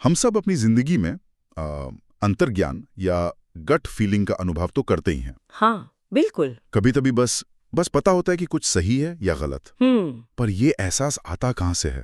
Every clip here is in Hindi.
हम सब अपनी जिंदगी में अंतर्ज्ञान या गट फीलिंग का अनुभव तो करते ही हैं। हाँ, बिल्कुल। कभी कभी बस पता होता है कि कुछ सही है या गलत। पर यह एहसास आता कहां से है?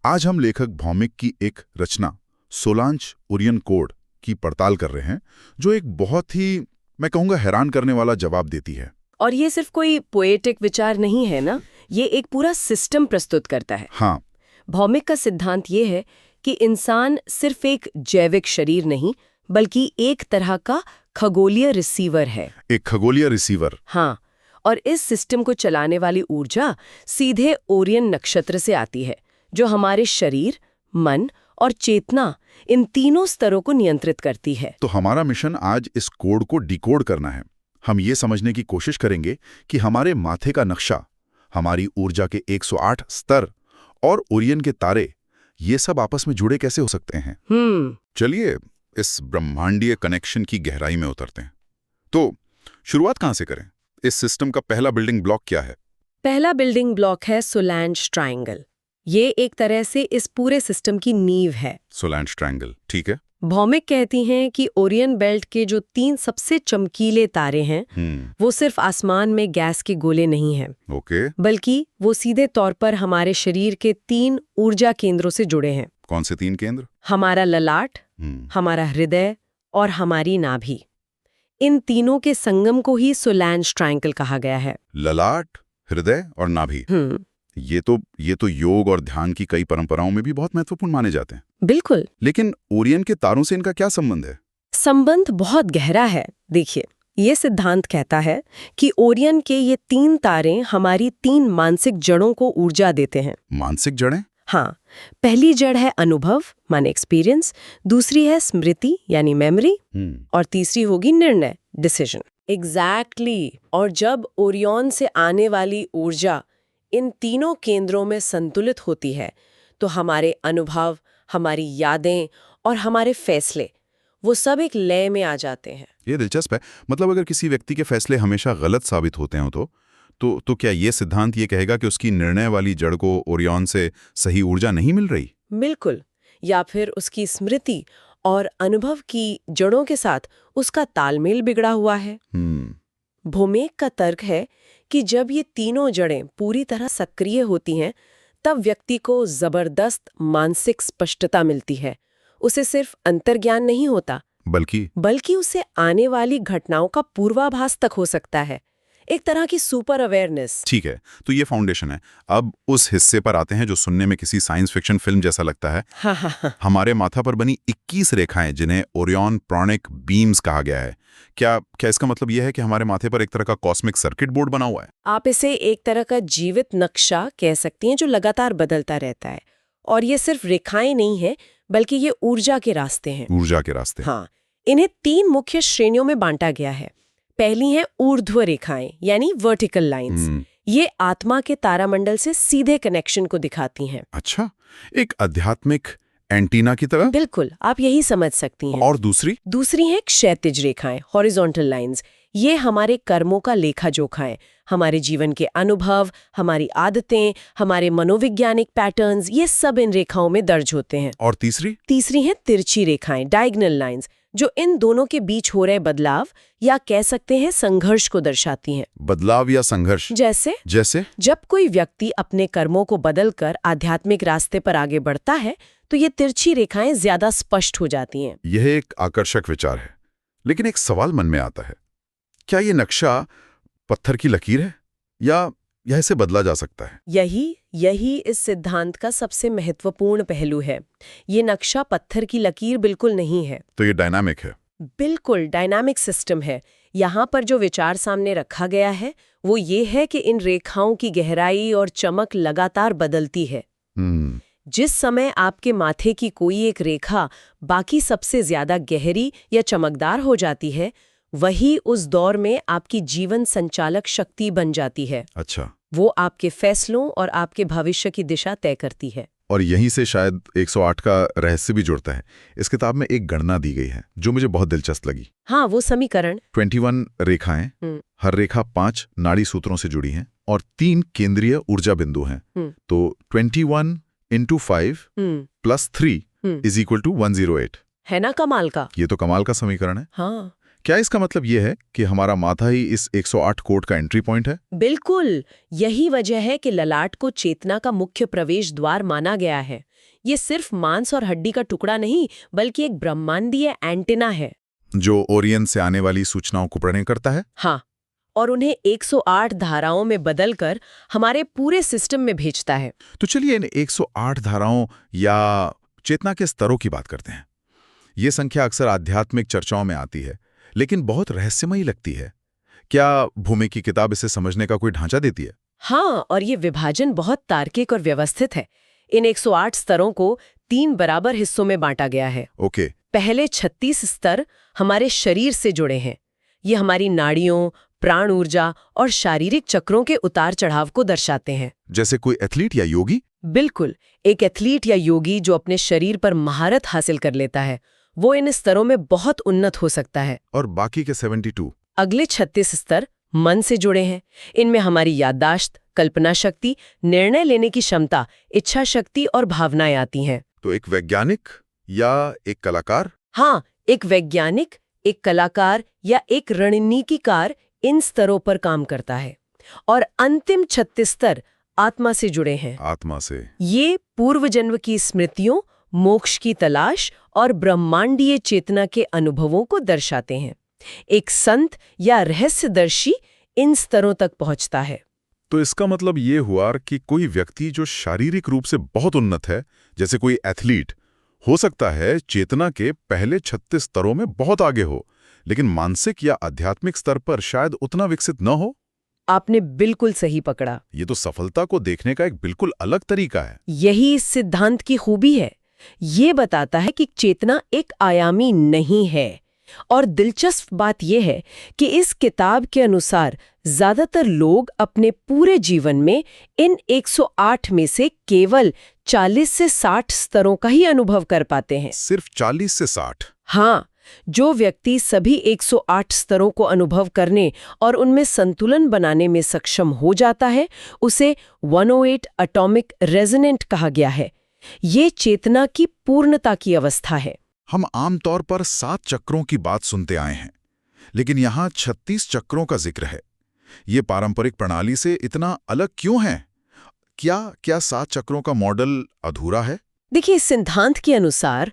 आज हम लेखक भौमिक की एक रचना सोलांच ओरियन कोड की पड़ताल कर रहे हैं, जो एक बहुत ही, मैं कहूंगा, हैरान करने वाला जवाब देती है। और ये सिर्फ कोई पोएटिक विचार नहीं है ना, ये एक पूरा सिस्टम प्रस्तुत करता है। हाँ। भौमिक का सिद्धांत ये है कि इंसान सिर्फ एक जैविक शरीर नहीं, बल्कि एक तरह का खगोलीय रिसीवर है। एक खगोलीय रिसीवर? हाँ, और इस सिस्टम को चलाने वाली ऊर्जा सीधे ओरियन नक्षत्र से आती है, जो हमारे शरीर, मन और चेतना, इन तीनों स्तरों को नियंत्रित करती है। तो हमारा मिशन आज इस कोड को डिकोड करना है। हम ये समझने की कोशिश करेंगे कि हमारे माथे का नक्शा, हमारी ऊर्जा के 108 स्तर और ओरियन के तारे, ये सब आपस में जुड़े कैसे हो सकते हैं। चलिए इस ब्रह्मांडीय कनेक्शन की गहराई में उतरते हैं। तो शुरुआत कहां से करें? इस सिस्टम का पहला बिल्डिंग ब्लॉक क्या है? पहला बिल्डिंग ब्लॉक है सोलांच ट्रायंगल। ये एक तरह से इस पूरे सिस्टम की नींव है। सोलांच ट्रायंगल, ठीक है। भौमिक कहती हैं कि ओरियन बेल्ट के जो 3 सबसे चमकीले तारे हैं, वो सिर्फ आसमान में गैस के गोले नहीं हैं। ओके। बल्कि वो सीधे तौर पर हमारे शरीर के 3 ऊर्जा केंद्रों से जुड़े हैं। कौन से 3 केंद्र? हमारा ललाट, हमारा हृदय और हमारी नाभि। इन तीनों के संगम को ही सोलांच ट्रायंगल कहा गया है। ललाट, हृदय और नाभि। ये तो योग और ध्यान की कई परंपराओं में भी बहुत महत्वपूर्ण माने जाते हैं। बिल्कुल। लेकिन ओरियन के तारों से इनका क्या संबंध है? संबंध बहुत गहरा है। देखिए, ये सिद्धांत कहता है कि ओरियन के ये 3 तारे हमारी 3 मानसिक जड़ों को ऊर्जा देते हैं। मानसिक जड़ें? हाँ, पहली जड़ है अनुभव माने एक्सपीरियंस, दूसरी है स्मृति यानी मेमोरी, और तीसरी होगी निर्णय डिसीजन। एग्जैक्टली। और जब ओरियन से आने वाली ऊर्जा इन तीनों केंद्रों में संतुलित होती है, तो हमारे अनुभव, हमारी यादें और हमारे फैसले, वो सब एक लय में आ जाते हैं। ये दिलचस्प है। मतलब अगर किसी व्यक्ति के फैसले हमेशा गलत साबित होते हैं तो क्या ये सिद्धांत ये कहेगा कि उसकी निर्णय वाली जड़ को ओरियन से सही ऊर्जा नहीं मिल रही? बिल्कुल। या फिर उसकी स्मृति और अनुभव की जड़ों के साथ उसका तालमेल बिगड़ा हुआ है। भौमिक का तर्क है कि जब ये तीनों जड़ें पूरी तरह सक्रिय होती हैं, तब व्यक्ति को जबरदस्त मानसिक स्पष्टता मिलती है। उसे सिर्फ अंतर्ज्ञान नहीं होता, बल्कि उसे आने वाली घटनाओं का पूर्वाभास तक हो सकता है। एक तरह की सुपर अवेयरनेस। ठीक है, तो ये फाउंडेशन है। अब उस हिस्से पर आते हैं जो सुनने में किसी साइंस फिक्शन फिल्म जैसा लगता है। हमारे माथा पर बनी 21 रेखाएं, जिन्हें ओरियन प्रोनिक बीम्स कहा गया है। क्या इसका मतलब यह है कि हमारे माथे पर एक तरह का कॉस्मिक सर्किट बोर्ड बना हुआ है? आप इसे एक तरह का जीवित नक्शा कह सकती हैं, जो लगातार बदलता रहता है। और ये सिर्फ रेखाएं नहीं है, बल्कि ये ऊर्जा के रास्ते हैं। ऊर्जा के रास्ते? हाँ, इन्हें 3 मुख्य श्रेणियों में बांटा गया है। पहली हैं ऊर्ध्व रेखाएं यानी वर्टिकल लाइंस। ये आत्मा के तारामंडल से सीधे कनेक्शन को दिखाती हैं। अच्छा, एक आध्यात्मिक एंटीना की तरह? बिल्कुल, आप यही समझ सकती हैं। और दूसरी हैं क्षैतिज रेखाएं, हॉरिजॉन्टल लाइंस। ये हमारे कर्मों का लेखा जोखा है। हमारे जीवन के अनुभव, हमारी आदतें, हमारे मनोवैज्ञानिक पैटर्न्स, ये सब इन रेखाओं में दर्ज होते हैं। और तीसरी हैं तिरछी रेखाएं, डायगोनल लाइंस, जो इन दोनों के बीच हो रहे बदलाव या कह सकते हैं संघर्ष को दर्शाती हैं। बदलाव या संघर्ष? जैसे जब कोई व्यक्ति अपने कर्मों को बदलकर आध्यात्मिक रास्ते पर आगे बढ़ता है, तो ये तिरछी रेखाएं ज्यादा स्पष्ट हो जाती हैं। यह एक आकर्षक विचार है, लेकिन एक सवाल मन में आता है, क्या ये नक्शा पत्थर की लकीर है या इसे बदला जा सकता है? यही इस सिद्धांत का सबसे महत्वपूर्ण पहलू है। ये नक्शा पत्थर की लकीर बिल्कुल नहीं है। तो ये डायनामिक है? बिल्कुल डायनामिक सिस्टम है। यहाँ पर जो विचार सामने रखा गया है वो ये है कि इन रेखाओं की गहराई और चमक लगातार बदलती है। जिस समय आपके माथे की कोई एक रेखा बाकी सबसे ज्यादा गहरी या चमकदार हो जाती है, वही उस दौर में आपकी जीवन संचालक शक्ति बन जाती है। अच्छा। वो आपके फैसलों और आपके भविष्य की दिशा तय करती है। और यहीं से शायद 108 का रहस्य भी जुड़ता है। इस किताब में एक गणना दी गई है जो मुझे बहुत दिलचस्प लगी। हाँ, वो समीकरण 21 रेखाएं, हर रेखा 5 नाड़ी सूत्रों से जुड़ी हैं और 3 केंद्रीय ऊर्जा बिंदु हैं। तो 21 × 5 + 3 इज इक्वल टू 108। है ना कमाल का। ये तो कमाल का समीकरण है। हाँ क्या इसका मतलब ये है कि हमारा माथा ही इस 108 कोड का एंट्री पॉइंट है? बिल्कुल, यही वजह है कि ललाट को चेतना का मुख्य प्रवेश द्वार माना गया है। ये सिर्फ मांस और हड्डी का टुकड़ा नहीं, बल्कि एक ब्रह्मांडीय एंटीना है जो ओरियन से आने वाली सूचनाओं को प्रणय करता है। हाँ, और उन्हें 108 धाराओं में बदलकर हमारे पूरे सिस्टम में भेजता है। तो चलिए इन 108 धाराओं या चेतना के स्तरों की बात करते हैं। ये संख्या अक्सर आध्यात्मिक चर्चाओं में आती है, लेकिन बहुत रहस्यमयी लगती है। क्या भूमि की किताब इसे समझने का कोई ढांचा देती है? हाँ, और ये विभाजन बहुत तार्किक और व्यवस्थित है। इन 108 स्तरों को 3 बराबर हिस्सों में बांटा गया है। ओके। पहले 36 स्तर हमारे शरीर से जुड़े हैं। ये हमारी नाड़ियों, प्राण ऊर्जा और शारीरिक चक्रों के उतार चढ़ाव को दर्शाते हैं। जैसे कोई एथलीट या योगी? बिल्कुल, एक एथलीट या योगी जो अपने शरीर पर महारत हासिल कर लेता है, वो इन स्तरों में बहुत उन्नत हो सकता है। और बाकी के 72? अगले 36 स्तर मन से जुड़े हैं। इनमें हमारी याददाश्त, कल्पना शक्ति, निर्णय लेने की क्षमता, इच्छा शक्ति और भावनाएं आती हैं। तो एक वैज्ञानिक या एक कलाकार? हाँ, एक वैज्ञानिक, एक कलाकार या एक रणनीतिकार इन स्तरों पर काम करता है। और अंतिम 36 स्तर आत्मा से जुड़े हैं। आत्मा से? ये पूर्व जन्म की स्मृतियों, मोक्ष की तलाश और ब्रह्मांडीय चेतना के अनुभवों को दर्शाते हैं। एक संत या रहस्यदर्शी इन स्तरों तक पहुंचता है। तो इसका मतलब ये हुआ कि कोई व्यक्ति जो शारीरिक रूप से बहुत उन्नत है, जैसे कोई एथलीट, हो सकता है चेतना के पहले 36 स्तरों में बहुत आगे हो, लेकिन मानसिक या आध्यात्मिक स्तर पर शायद उतना विकसित न हो। आपने बिल्कुल सही पकड़ा। ये तो सफलता को देखने का एक बिल्कुल अलग तरीका है। यही इस सिद्धांत की खूबी है। ये बताता है कि चेतना एक आयामी नहीं है। और दिलचस्प बात यह है कि इस किताब के अनुसार ज्यादातर लोग अपने पूरे जीवन में इन 108 में से केवल 40 से 60 स्तरों का ही अनुभव कर पाते हैं। सिर्फ 40 से 60? हाँ, जो व्यक्ति सभी 108 स्तरों को अनुभव करने और उनमें संतुलन बनाने में सक्षम हो जाता है, उसे 108 एटॉमिक रेजोनेंट कहा गया है। ये चेतना की पूर्णता की अवस्था है। हम आमतौर पर 7 चक्रों की बात सुनते आए हैं, लेकिन यहाँ 36 चक्रों का जिक्र है। ये पारंपरिक प्रणाली से इतना अलग क्यों है? क्या 7 चक्रों का मॉडल अधूरा है? देखिए, इस सिद्धांत के अनुसार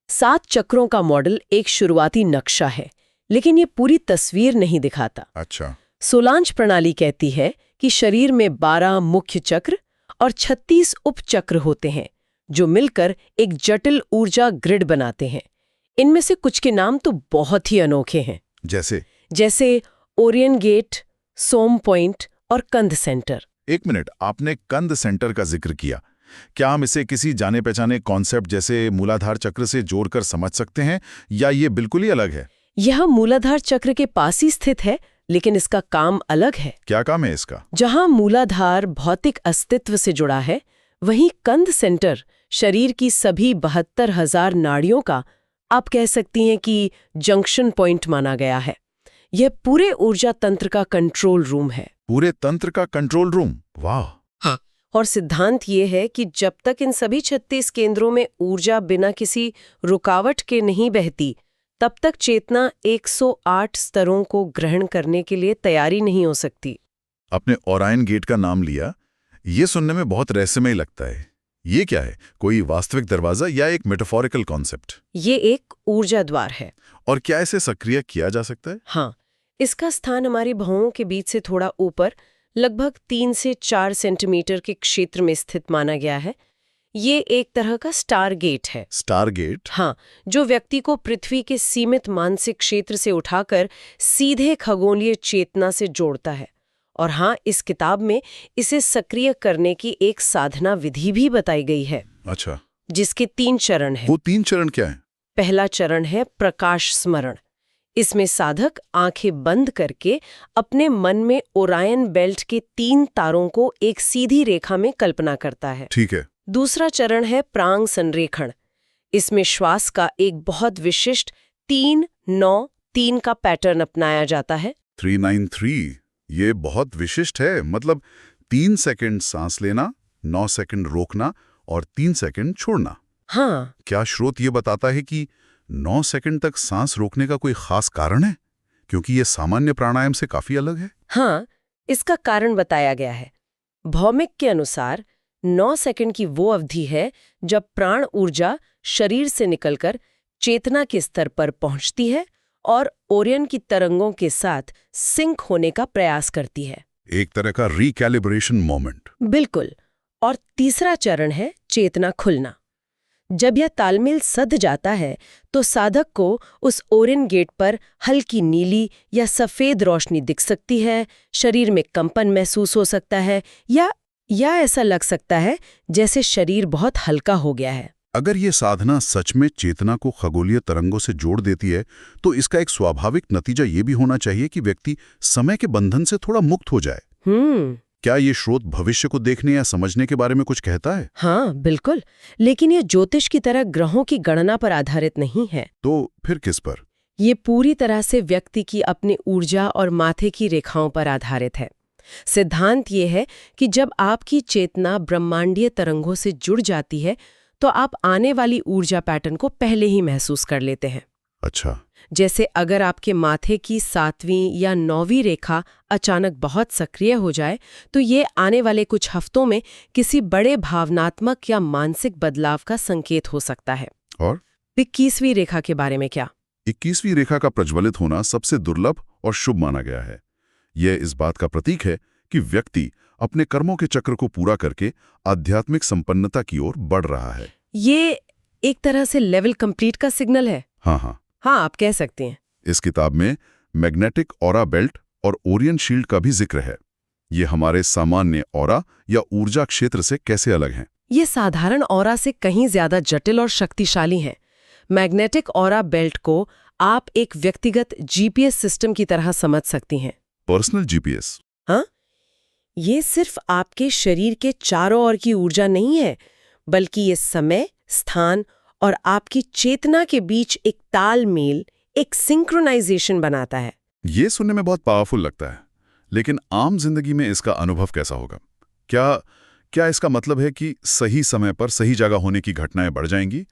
7 चक्रों का मॉडल एक शुरुआती नक्शा है, लेकिन ये पूरी तस्वीर नहीं दिखाता। अच्छा। सोलांज प्रणाली कहती है कि शरीर में 12 मुख्य चक्र और 36 उपचक्र होते हैं, जो मिलकर एक जटिल ऊर्जा ग्रिड बनाते हैं। इनमें से कुछ के नाम तो बहुत ही अनोखे हैं। जैसे ओरियन गेट, सोम पॉइंट और कंध सेंटर। एक मिनट, आपने कंध सेंटर का जिक्र किया। क्या हम इसे किसी जाने पहचाने कॉन्सेप्ट जैसे मूलाधार चक्र से जोड़कर समझ सकते हैं, या ये बिल्कुल ही अलग है? यह मूलाधार चक्र के पास ही स्थित है, लेकिन इसका काम अलग है। क्या काम है इसका? जहां मूलाधार भौतिक अस्तित्व से जुड़ा है, वहीं कंध सेंटर शरीर की सभी 72,000 नाड़ियों का, आप कह सकती हैं कि जंक्शन पॉइंट माना गया है। यह पूरे ऊर्जा तंत्र का कंट्रोल रूम है। पूरे तंत्र का कंट्रोल रूम? वाह। हाँ। और सिद्धांत ये है कि जब तक इन सभी 36 केंद्रों में ऊर्जा बिना किसी रुकावट के नहीं बहती, तब तक चेतना 108 स्तरों को ग्रहण करने के लिए तैयारी नहीं हो सकती। आपने ओरायन गेट का नाम लिया। ये सुनने में बहुत रहस्यमय लगता है। ये क्या है? कोई वास्तविक दरवाजा या एक मेटाफोरिकल कॉन्सेप्ट? ये एक ऊर्जा द्वार है। और क्या इसे सक्रिय किया जा सकता है? हाँ, इसका स्थान हमारी भौहों के बीच से थोड़ा ऊपर, लगभग 3 से 4 सेंटीमीटर के क्षेत्र में स्थित माना गया है। ये एक तरह का स्टार गेट है। Star gate? हाँ, जो व्यक्ति को पृथ्वी के सीमित मानसिक क्षेत्र से उठाकर सीधे खगोलीय चेतना से जोड़ता है। और हाँ, इस किताब में इसे सक्रिय करने की एक साधना विधि भी बताई गई है। अच्छा। जिसके 3 चरण हैं। वो 3 चरण क्या है? पहला चरण है प्रकाश स्मरण। इसमें साधक आंखें बंद करके अपने मन में ओरायन बेल्ट के 3 तारों को एक सीधी रेखा में कल्पना करता है। ठीक है। दूसरा चरण है प्रांग संरेखण। इसमें श्वास का एक बहुत विशिष्ट 3-9-3 का पैटर्न अपनाया जाता है। 3-9-3, ये बहुत विशिष्ट है। मतलब 3 सेकंड सांस लेना, 9 सेकंड रोकना और 3 सेकंड छोड़ना। हाँ, क्या स्रोत ये बताता है कि 9 सेकंड तक सांस रोकने का कोई खास कारण है, क्योंकि ये सामान्य प्राणायाम से काफी अलग है? हाँ, इसका कारण बताया गया है। भौमिक के अनुसार 9 सेकंड की वो अवधि है जब प्राण ऊर्जा शरीर से निकलकर चेतना के स्तर पर पहुंचती है और ओरियन की तरंगों के साथ सिंक होने का प्रयास करती है। एक तरह का रिकैलिब्रेशन मोमेंट। बिल्कुल। और तीसरा चरण है चेतना खुलना। जब यह तालमेल सध जाता है तो साधक को उस ओरियन गेट पर हल्की नीली या सफेद रोशनी दिख सकती है, शरीर में कंपन महसूस हो सकता है या ऐसा लग सकता है जैसे शरीर बहुत हल्का हो गया है। अगर ये साधना सच में चेतना को खगोलीय तरंगों से जोड़ देती है, तो इसका एक स्वाभाविक नतीजा ये भी होना चाहिए कि व्यक्ति समय के बंधन से थोड़ा मुक्त हो जाए। क्या ये स्रोत भविष्य को देखने या समझने के बारे में कुछ कहता है? हाँ, बिल्कुल। लेकिन ये ज्योतिष की तरह ग्रहों की गणना पर आधारित नहीं है। तो फिर किस पर? ये पूरी तरह से व्यक्ति की अपनी ऊर्जा और माथे की रेखाओं पर आधारित है। सिद्धांत ये है कि जब आपकी चेतना ब्रह्मांडीय तरंगों से जुड़ जाती है तो आप आने वाली ऊर्जा पैटर्न को पहले ही महसूस कर लेते हैं। अच्छा। जैसे अगर आपके माथे की 7वीं या 9वीं रेखा अचानक बहुत सक्रिय हो जाए तो ये आने वाले कुछ हफ्तों में किसी बड़े भावनात्मक या मानसिक बदलाव का संकेत हो सकता है। और 21वीं रेखा के बारे में क्या? 21वीं रेखा का प्रज्वलित होना सबसे दुर्लभ और शुभ माना गया है। यह इस बात का प्रतीक है कि व्यक्ति अपने कर्मों के चक्र को पूरा करके आध्यात्मिक संपन्नता की ओर बढ़ रहा है। ये एक तरह से लेवल कंप्लीट का सिग्नल है। हाँ, आप कह सकते हैं। इस किताब में मैग्नेटिक ऑरा बेल्ट और ओरियन शील्ड का भी जिक्र है। ये हमारे सामान्य ऑरा या ऊर्जा क्षेत्र से कैसे अलग हैं? ये साधारण ऑरा से कहीं ज्यादा जटिल और शक्तिशाली हैं। मैग्नेटिक ऑरा बेल्ट को आप एक व्यक्तिगत जीपीएस सिस्टम की तरह समझ सकती हैं। Personal GPS? हाँ, ये सिर्फ आपके शरीर के चारों ओर की ऊर्जा नहीं है, बल्कि ये समय, स्थान और आपकी चेतना के बीच एक तालमेल, एक सिंक्रोनाइजेशन बनाता है। ये सुनने में बहुत पावरफुल लगता है, लेकिन आम जिंदगी में इसका अनुभव कैसा होगा? क्या इसका मतलब है कि सही समय पर सही जगह होने की घटनाएं बढ़ जाएंगी,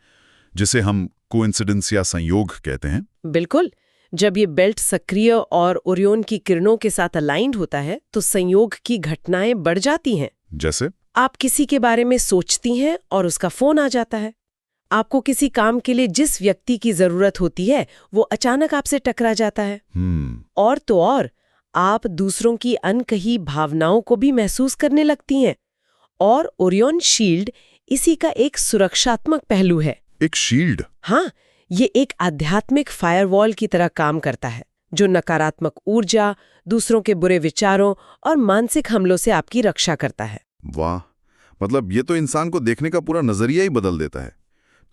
जिसे हम कोइंसिडेंस या संयोग कहते हैं? बिल्कुल। जब ये बेल्ट सक्रिय और ओरियन की किरणों के साथ अलाइंड होता है तो संयोग की घटनाएं बढ़ जाती हैं। जैसे? आप किसी के बारे में सोचती हैं और उसका फोन आ जाता है। आपको किसी काम के लिए जिस व्यक्ति की जरूरत होती है वो अचानक आपसे टकरा जाता है। और तो और आप दूसरों की अनकही भावनाओं को भी महसूस करने लगती हैं। और ओरियन शील्ड इसी का एक सुरक्षात्मक पहलू है। एक शील्ड? हाँ, ये एक आध्यात्मिक फायरवॉल की तरह काम करता है जो नकारात्मक ऊर्जा, दूसरों के बुरे विचारों और मानसिक हमलों से आपकी रक्षा करता है। वाह, मतलब ये तो इंसान को देखने का पूरा नजरिया ही बदल देता है।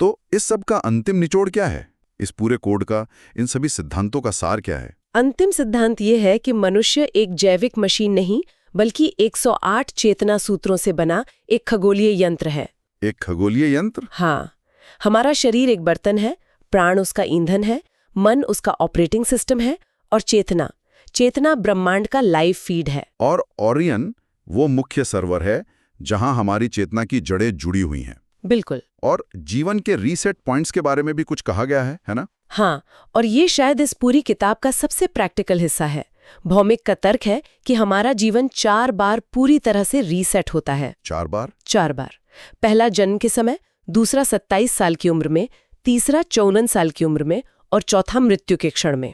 तो इस सब का अंतिम निचोड़ क्या है? इस पूरे कोड का, इन सभी सिद्धांतों का सार क्या है? अंतिम सिद्धांत ये है कि मनुष्य एक जैविक मशीन नहीं बल्कि 108 चेतना सूत्रों से बना एक खगोलीय यंत्र है। एक खगोलीय यंत्र? हाँ, हमारा शरीर एक बर्तन है, प्राण उसका ईंधन है, मन उसका ऑपरेटिंग सिस्टम है और चेतना ब्रह्मांड का लाइव फीड है। और ओरियन वो मुख्य सर्वर है जहां हमारी चेतना की जड़ें जुड़ी हुई हैं। बिल्कुल। और जीवन के रीसेट पॉइंट्स के बारे में भी कुछ कहा गया है ना? हाँ, और ये शायद इस पूरी किताब का सबसे प्रैक्टिकल हिस्सा है। भौमिक का तर्क है कि हमारा जीवन 4 बार पूरी तरह से रीसेट होता है। 4 बार? 4 बार। पहला जन्म के समय, दूसरा 27 साल की उम्र में, तीसरा 54 साल की उम्र में और चौथा मृत्यु के क्षण में।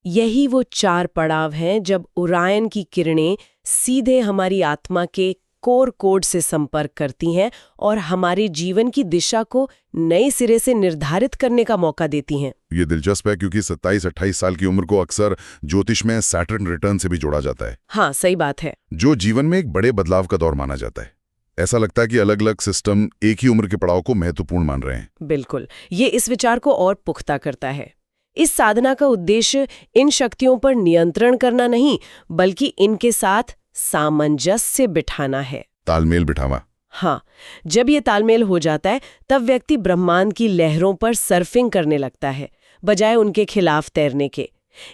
यही वो 4 पड़ाव हैं जब ओरायन की किरणें सीधे हमारी आत्मा के कोर कोड से संपर्क करती हैं और हमारे जीवन की दिशा को नए सिरे से निर्धारित करने का मौका देती हैं। ये दिलचस्प है क्योंकि 27-28 साल की उम्र को अक्सर ज्योतिष में सैटर्न रिटर्न से भी जोड़ा जाता है। हाँ, सही बात है। जो जीवन में एक बड़े बदलाव का दौर माना जाता है। ऐसा लगता है कि अलग अलग सिस्टम एक ही उम्र के पड़ाव को महत्वपूर्ण मान रहे हैं। बिल्कुल, ये इस विचार को और पुख्ता करता है। इस साधना का उद्देश्य इन शक्तियों पर नियंत्रण करना नहीं, बल्कि इनके साथ सामंजस्य बिठाना है। तालमेल बिठावा। हाँ, जब ये तालमेल हो जाता है तब व्यक्ति ब्रह्मांड की लहरों पर सर्फिंग करने लगता है, बजाय उनके खिलाफ तैरने के।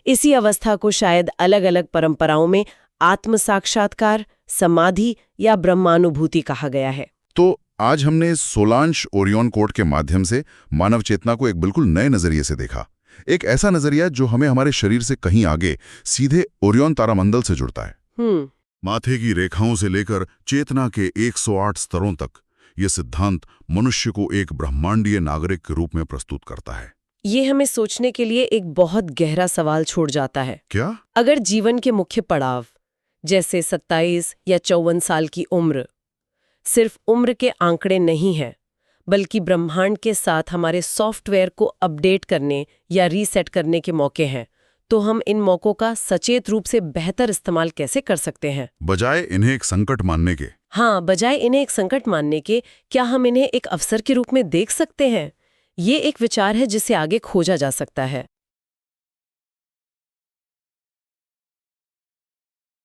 इसी अवस्था को शायद अलग अलग परंपराओं में आत्म साक्षात्कार, समाधि या ब्रह्मानुभूति कहा गया है। तो आज हमने सोलांश ओरियन कोड के माध्यम से मानव चेतना को एक बिल्कुल नए नजरिए से देखा। एक ऐसा नजरिया जो हमें हमारे शरीर से कहीं आगे सीधे ओरियन तारामंडल से जुड़ता है। माथे की रेखाओं से लेकर चेतना के 108 स्तरों तक ये सिद्धांत मनुष्य को एक ब्रह्मांडीय नागरिक के रूप में प्रस्तुत करता है। ये हमें सोचने के लिए एक बहुत गहरा सवाल छोड़ जाता है। क्या? अगर जीवन के मुख्य पड़ाव जैसे 27 या 54 साल की उम्र सिर्फ उम्र के आंकड़े नहीं हैं, बल्कि ब्रह्मांड के साथ हमारे सॉफ्टवेयर को अपडेट करने या रीसेट करने के मौके हैं, तो हम इन मौकों का सचेत रूप से बेहतर इस्तेमाल कैसे कर सकते हैं? बजाय इन्हें एक संकट मानने के। हाँ, बजाय इन्हें एक संकट मानने के, क्या हम इन्हें एक अवसर के रूप में देख सकते हैं? ये एक विचार है जिसे आगे खोजा जा सकता है।